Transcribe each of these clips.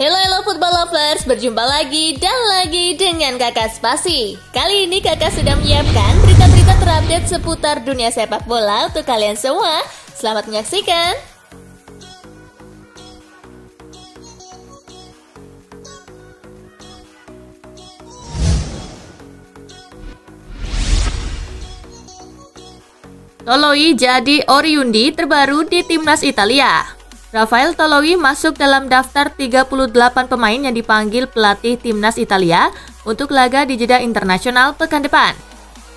Hello football lovers, berjumpa lagi dan lagi dengan Kakak Spasi. Kali ini Kakak sudah menyiapkan berita-berita terupdate seputar dunia sepak bola untuk kalian semua. Selamat menyaksikan. Toloi jadi Oriundi terbaru di timnas Italia. Rafael Toloi masuk dalam daftar 38 pemain yang dipanggil pelatih timnas Italia untuk laga di jeda internasional pekan depan.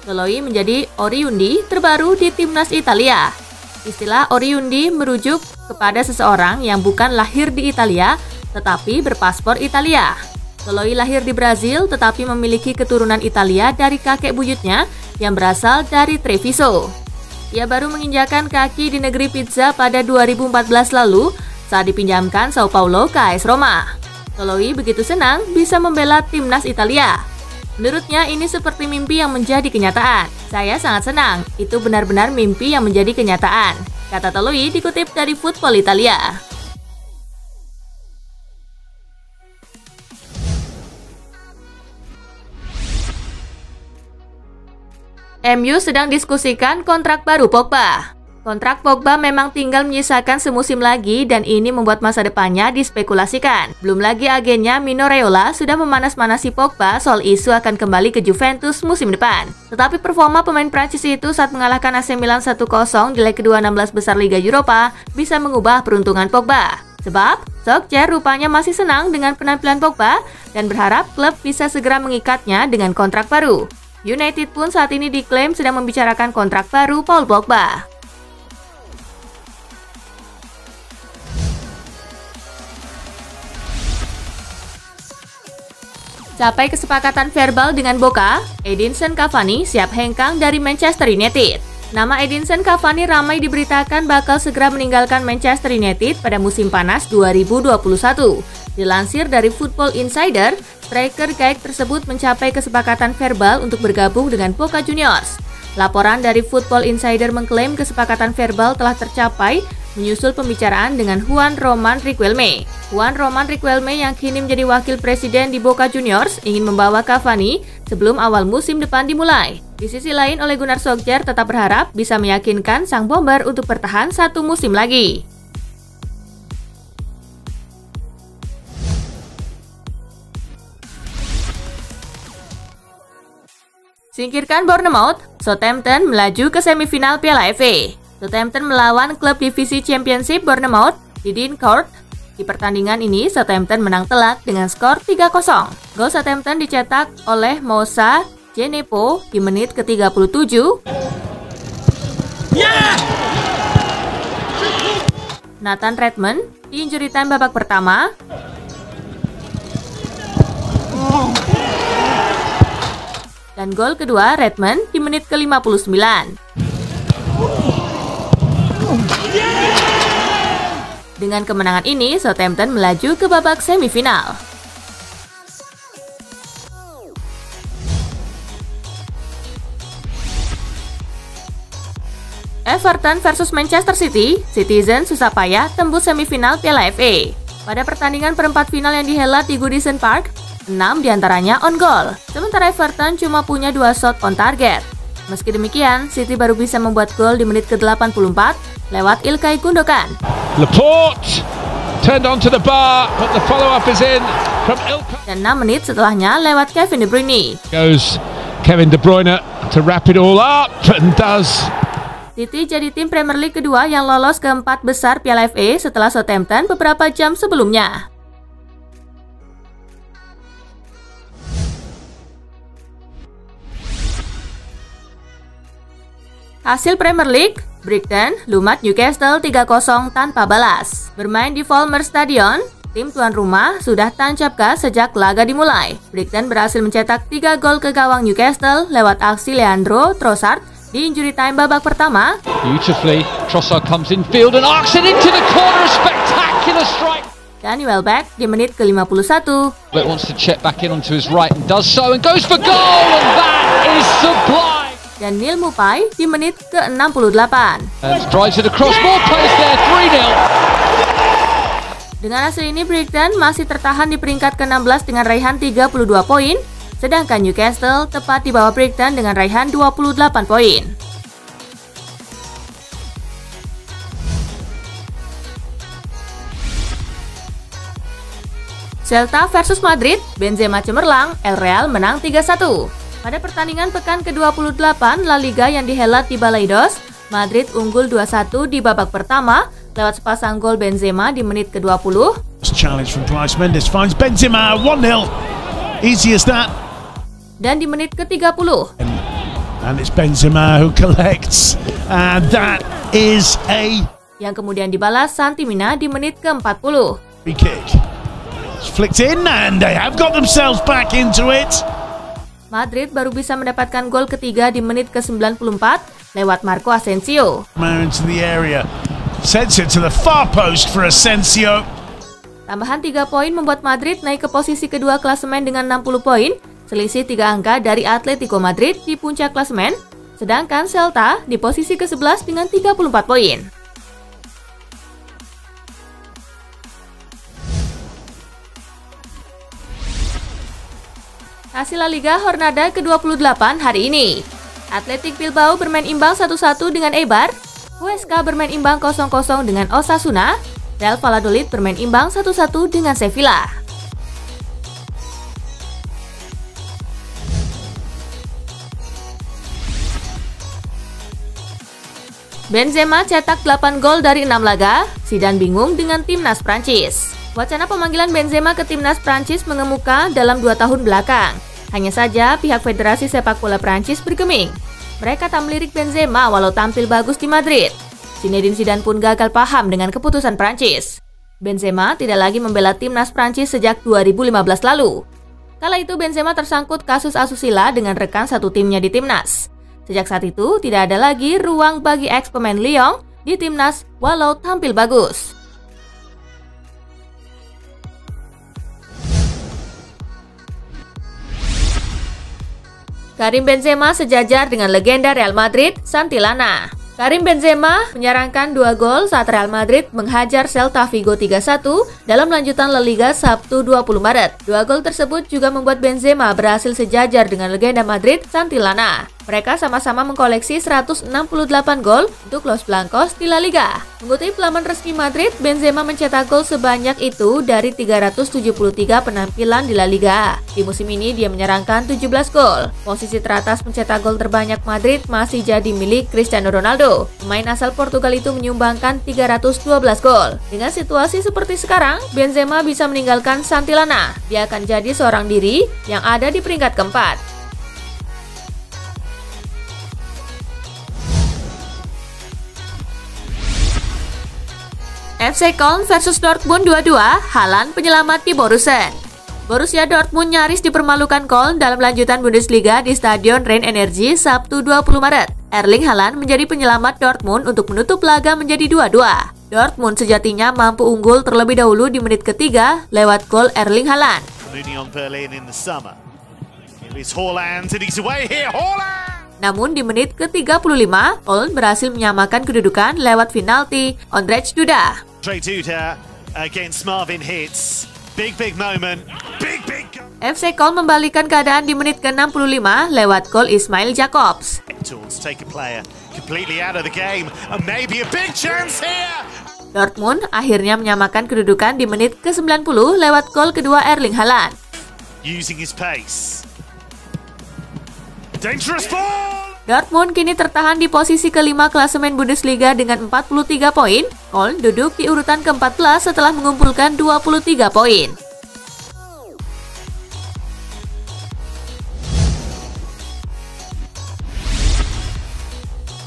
Toloi menjadi Oriundi terbaru di timnas Italia. Istilah Oriundi merujuk kepada seseorang yang bukan lahir di Italia tetapi berpaspor Italia. Toloi lahir di Brazil tetapi memiliki keturunan Italia dari kakek buyutnya yang berasal dari Treviso. Ia baru menginjakan kaki di negeri pizza pada 2014 lalu saat dipinjamkan Sao Paulo ke AS Roma. Toloi begitu senang bisa membela timnas Italia. Menurutnya ini seperti mimpi yang menjadi kenyataan. Saya sangat senang, itu benar-benar mimpi yang menjadi kenyataan, kata Toloi dikutip dari Football Italia. MU sedang diskusikan kontrak baru Pogba. Kontrak Pogba memang tinggal menyisakan semusim lagi dan ini membuat masa depannya dispekulasikan. Belum lagi agennya Mino Raiola sudah memanas-manasi Pogba soal isu akan kembali ke Juventus musim depan. Tetapi performa pemain Prancis itu saat mengalahkan AC Milan 1-0 di leg kedua 16 besar Liga Eropa bisa mengubah peruntungan Pogba. Sebab, Solskjaer rupanya masih senang dengan penampilan Pogba dan berharap klub bisa segera mengikatnya dengan kontrak baru. United pun saat ini diklaim sedang membicarakan kontrak baru Paul Pogba. Capai kesepakatan verbal dengan Boca, Edinson Cavani siap hengkang dari Manchester United. Nama Edinson Cavani ramai diberitakan bakal segera meninggalkan Manchester United pada musim panas 2021. Dilansir dari Football Insider, striker Gaek tersebut mencapai kesepakatan verbal untuk bergabung dengan Boca Juniors. Laporan dari Football Insider mengklaim kesepakatan verbal telah tercapai menyusul pembicaraan dengan Juan Román Riquelme. Juan Román Riquelme yang kini menjadi wakil presiden di Boca Juniors ingin membawa Cavani sebelum awal musim depan dimulai. Di sisi lain, Ole Gunnar Solskjaer tetap berharap bisa meyakinkan sang bomber untuk bertahan satu musim lagi. Singkirkan Bournemouth, Southampton melaju ke semifinal Piala FA. Southampton melawan klub divisi Championship Bournemouth di Dean Court. Di pertandingan ini, Southampton menang telak dengan skor 3-0. Gol Southampton dicetak oleh Moussa Djenepo di menit ke-37. Nathan Redmond di injury time babak pertama. Dan gol kedua Redmond di menit ke-59. Dengan kemenangan ini, Southampton melaju ke babak semifinal. Everton versus Manchester City, Citizen susah payah tembus semifinal Piala FA. Pada pertandingan perempat final yang dihelat di Goodison Park, 6 diantaranya on goal, sementara Everton cuma punya 2 shot on target. Meski demikian, City baru bisa membuat gol di menit ke-84 lewat Ilkay Gundogan. Laporte turned onto the bar, but the follow-up is in from Ilkay. Dan 6 menit setelahnya lewat Kevin De Bruyne. Goes Kevin De Bruyne to wrap it all up and does. City jadi tim Premier League kedua yang lolos ke 4 besar Piala FA setelah Southampton beberapa jam sebelumnya. Hasil Premier League, Brighton lumat Newcastle 3-0 tanpa balas. Bermain di Falmer Stadion, tim tuan rumah sudah tancap gas sejak laga dimulai. Brighton berhasil mencetak 3 gol ke gawang Newcastle lewat aksi Leandro Trossard di injury time babak pertama. Beautifully, Trossard comes in field and arcs it into the corner, a spectacular strike. Dan Welbeck di menit ke-51. But wants to check back in onto his right and does so and goes for goal, and that is sublime. Dan Neil Maupay di menit ke-68. And drives it across, more players there, 3-0. Dengan hasil ini, Brighton masih tertahan di peringkat ke-16 dengan raihan 32 poin, sedangkan Newcastle tepat di bawah Brighton dengan raihan 28 poin. Celta versus Madrid, Benzema cemerlang, El Real menang 3-1. Pada pertandingan pekan ke-28 La Liga yang dihelat di Balaidos, Madrid unggul 2-1 di babak pertama lewat sepasang gol Benzema di menit ke-20. Challenge from Bryce Mendes finds Benzema 1-0. Easy as that. Dan di menit ke-30. And it's Benzema who collects, and that is a yang kemudian dibalas Santi Mina di menit ke-40. free kick. It's flicked in and they have got themselves back into it. Madrid baru bisa mendapatkan gol ketiga di menit ke-94 lewat Marco Asensio. Into the area. Sends it to the far post for Asensio. Tambahan 3 poin membuat Madrid naik ke posisi kedua klasemen dengan 60 poin, selisih 3 angka dari Atletico Madrid di puncak klasemen, sedangkan Celta di posisi ke-11 dengan 34 poin. Hasil La Liga Jornada ke-28 hari ini. Athletic Bilbao bermain imbang 1-1 dengan Eibar, Huesca bermain imbang 0-0 dengan Osasuna, Real Valladolid bermain imbang 1-1 dengan Sevilla. Benzema cetak 8 gol dari 6 laga, Zidane bingung dengan timnas Prancis. Wacana pemanggilan Benzema ke timnas Prancis mengemuka dalam 2 tahun belakang. Hanya saja pihak Federasi Sepak Bola Prancis bergeming. Mereka tak melirik Benzema walau tampil bagus di Madrid. Zinedine Zidane pun gagal paham dengan keputusan Prancis. Benzema tidak lagi membela timnas Prancis sejak 2015 lalu. Kala itu Benzema tersangkut kasus asusila dengan rekan satu timnya di timnas. Sejak saat itu tidak ada lagi ruang bagi ex pemain Lyon di timnas walau tampil bagus. Karim Benzema sejajar dengan legenda Real Madrid, Santillana. Karim Benzema menyarankan 2 gol saat Real Madrid menghajar Celta Vigo 3-1 dalam lanjutan La Liga Sabtu 20 Maret. 2 gol tersebut juga membuat Benzema berhasil sejajar dengan legenda Madrid, Santillana. Mereka sama-sama mengkoleksi 168 gol untuk Los Blancos di La Liga. Mengutip laman resmi Madrid, Benzema mencetak gol sebanyak itu dari 373 penampilan di La Liga. Di musim ini dia menyerangkan 17 gol. Posisi teratas pencetak gol terbanyak Madrid masih jadi milik Cristiano Ronaldo. Pemain asal Portugal itu menyumbangkan 312 gol. Dengan situasi seperti sekarang, Benzema bisa meninggalkan Santillana. Dia akan jadi seorang diri yang ada di peringkat keempat. FC Köln versus Dortmund 2-2, Haaland penyelamat di Borussen. Borussia Dortmund nyaris dipermalukan Köln dalam lanjutan Bundesliga di Stadion Rhein-Energie Sabtu 20 Maret. Erling Haaland menjadi penyelamat Dortmund untuk menutup laga menjadi 2-2. Dortmund sejatinya mampu unggul terlebih dahulu di menit ketiga lewat gol Erling Haaland. Namun di menit ke-35, Köln berhasil menyamakan kedudukan lewat penalti Ondrej Duda. FC Köln membalikan keadaan di menit ke-65 lewat gol Ismail Jakobs. Dortmund akhirnya menyamakan kedudukan di menit ke-90 lewat gol kedua Erling Haaland. Dortmund kini tertahan di posisi kelima klasemen Bundesliga dengan 43 poin. Köln duduk di urutan ke-14 setelah mengumpulkan 23 poin.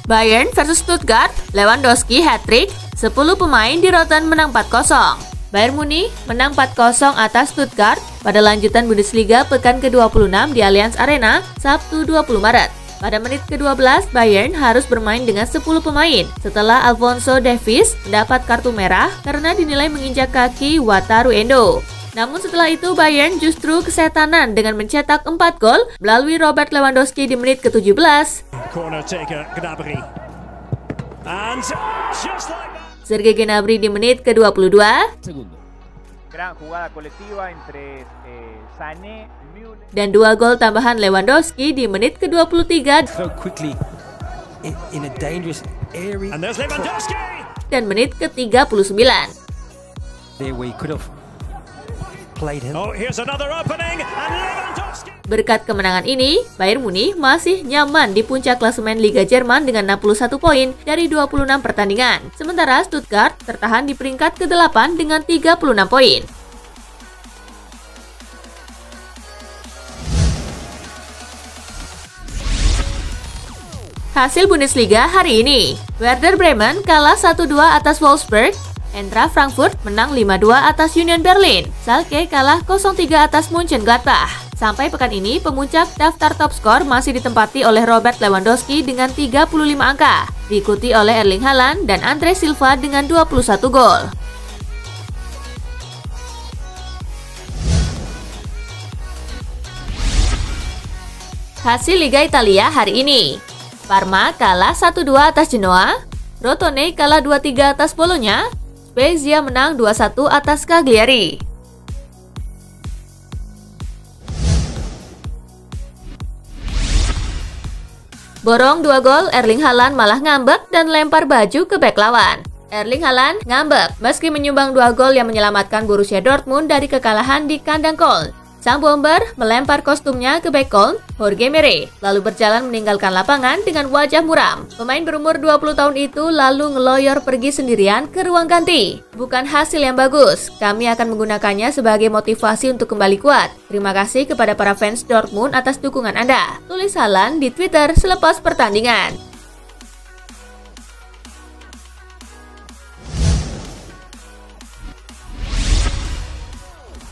Bayern versus Stuttgart, Lewandowski hat-trick, 10 pemain di Rotten menang 4-0. Bayern Munich menang 4-0 atas Stuttgart pada lanjutan Bundesliga pekan ke-26 di Allianz Arena Sabtu 20 Maret. Pada menit ke-12, Bayern harus bermain dengan 10 pemain setelah Alphonso Davies mendapat kartu merah karena dinilai menginjak kaki Wataru Endo. Namun setelah itu Bayern justru kesetanan dengan mencetak 4 gol melalui Robert Lewandowski di menit ke-17. Sergei Gnabry di menit ke-22. Dan 2 gol tambahan Lewandowski di menit ke-23 dan menit ke-39. Berkat kemenangan ini, Bayern Munich masih nyaman di puncak klasemen Liga Jerman dengan 61 poin dari 26 pertandingan. Sementara Stuttgart tertahan di peringkat ke-8 dengan 36 poin. Hasil Bundesliga hari ini, Werder Bremen kalah 1-2 atas Wolfsburg, Eintracht Frankfurt menang 5-2 atas Union Berlin, Schalke kalah 0-3 atas Mönchengladbach. Sampai pekan ini, pemuncak daftar top skor masih ditempati oleh Robert Lewandowski dengan 35 angka, diikuti oleh Erling Haaland dan Andre Silva dengan 21 gol. Hasil Liga Italia hari ini, Parma kalah 1-2 atas Genoa, Crotone kalah 2-3 atas Bologna, Spezia menang 2-1 atas Cagliari. Borong 2 gol, Erling Haaland malah ngambek dan lempar baju ke bek lawan. Erling Haaland ngambek meski menyumbang 2 gol yang menyelamatkan Borussia Dortmund dari kekalahan di kandang Köln. Sang bomber melempar kostumnya ke bek Köln, Jorge Mere, lalu berjalan meninggalkan lapangan dengan wajah muram. Pemain berumur 20 tahun itu lalu ngeloyor pergi sendirian ke ruang ganti. Bukan hasil yang bagus, kami akan menggunakannya sebagai motivasi untuk kembali kuat. Terima kasih kepada para fans Dortmund atas dukungan Anda, tulis Haaland di Twitter selepas pertandingan.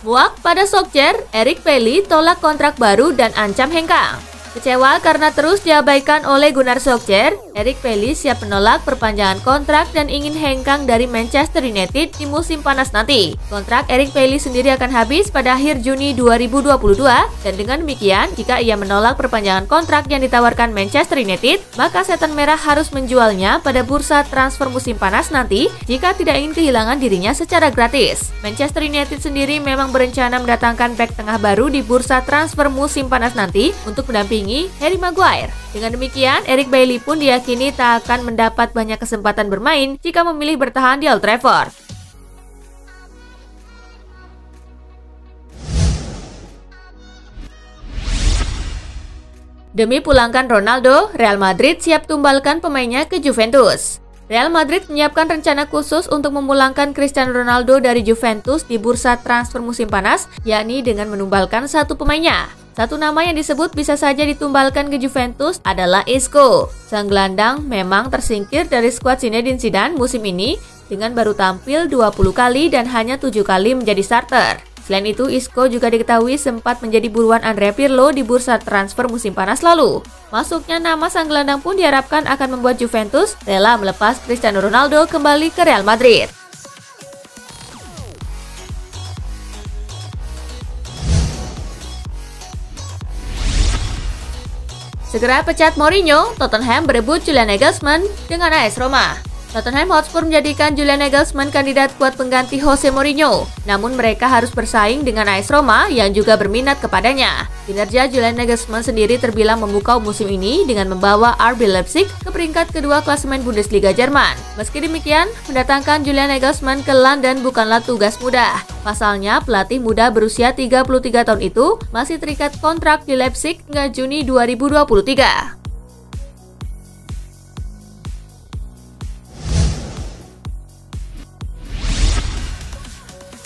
Muak pada Solskjaer, Eric Bailly tolak kontrak baru dan ancam hengkang. Kecewa karena terus diabaikan oleh Gunnar Solskjaer, Eric Bailly siap menolak perpanjangan kontrak dan ingin hengkang dari Manchester United di musim panas nanti. Kontrak Eric Bailly sendiri akan habis pada akhir Juni 2022 dan dengan demikian, jika ia menolak perpanjangan kontrak yang ditawarkan Manchester United, maka setan merah harus menjualnya pada bursa transfer musim panas nanti jika tidak ingin kehilangan dirinya secara gratis. Manchester United sendiri memang berencana mendatangkan bek tengah baru di bursa transfer musim panas nanti untuk mendampingi Harry Maguire. Dengan demikian, Eric Bailly pun diyakini tak akan mendapat banyak kesempatan bermain jika memilih bertahan di Old Trafford. Demi pulangkan Ronaldo, Real Madrid siap tumbalkan pemainnya ke Juventus. Real Madrid menyiapkan rencana khusus untuk memulangkan Cristiano Ronaldo dari Juventus di bursa transfer musim panas, yakni dengan menumbalkan satu pemainnya. Satu nama yang disebut bisa saja ditumbalkan ke Juventus adalah Isco. Sang gelandang memang tersingkir dari skuad Zinedine Zidane musim ini dengan baru tampil 20 kali dan hanya 7 kali menjadi starter. Selain itu, Isco juga diketahui sempat menjadi buruan Andrea Pirlo di bursa transfer musim panas lalu. Masuknya nama sang gelandang pun diharapkan akan membuat Juventus rela melepas Cristiano Ronaldo kembali ke Real Madrid. Segera pecat Mourinho, Tottenham berebut Julian Nagelsmann dengan AS Roma. Tottenham Hotspur menjadikan Julian Nagelsmann kandidat kuat pengganti Jose Mourinho. Namun mereka harus bersaing dengan AS Roma yang juga berminat kepadanya. Kinerja Julian Nagelsmann sendiri terbilang memukau musim ini dengan membawa RB Leipzig ke peringkat kedua klasemen Bundesliga Jerman. Meski demikian, mendatangkan Julian Nagelsmann ke London bukanlah tugas mudah. Pasalnya, pelatih muda berusia 33 tahun itu masih terikat kontrak di Leipzig hingga Juni 2023.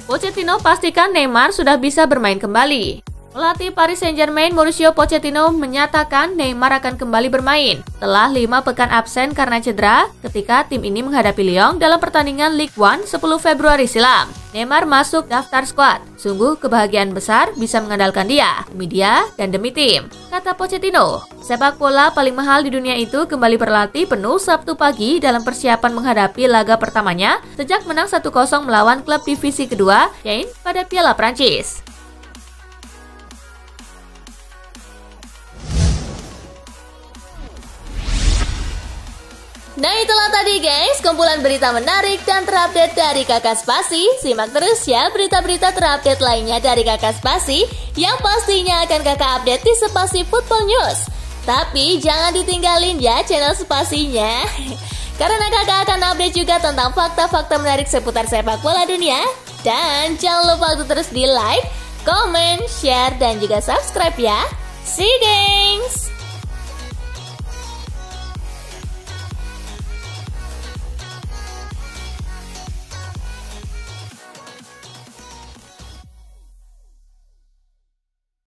Pochettino pastikan Neymar sudah bisa bermain kembali. Pelatih Paris Saint-Germain Mauricio Pochettino menyatakan Neymar akan kembali bermain setelah 5 pekan absen karena cedera ketika tim ini menghadapi Lyon dalam pertandingan Ligue 1 10 Februari silam. Neymar masuk daftar skuad. Sungguh kebahagiaan besar bisa mengandalkan dia, demi dia dan demi tim, kata Pochettino. Sepak bola paling mahal di dunia itu kembali berlatih penuh Sabtu pagi dalam persiapan menghadapi laga pertamanya sejak menang 1-0 melawan klub divisi kedua, Caen, pada Piala Prancis. Nah itulah tadi guys, kumpulan berita menarik dan terupdate dari Kakak Spasi. Simak terus ya berita-berita terupdate lainnya dari Kakak Spasi yang pastinya akan Kakak update di Spasi Football News. Tapi jangan ditinggalin ya channel Spasinya, karena Kakak akan update juga tentang fakta-fakta menarik seputar sepak bola dunia. Dan jangan lupa untuk terus di like, comment, share, dan juga subscribe ya. See you guys!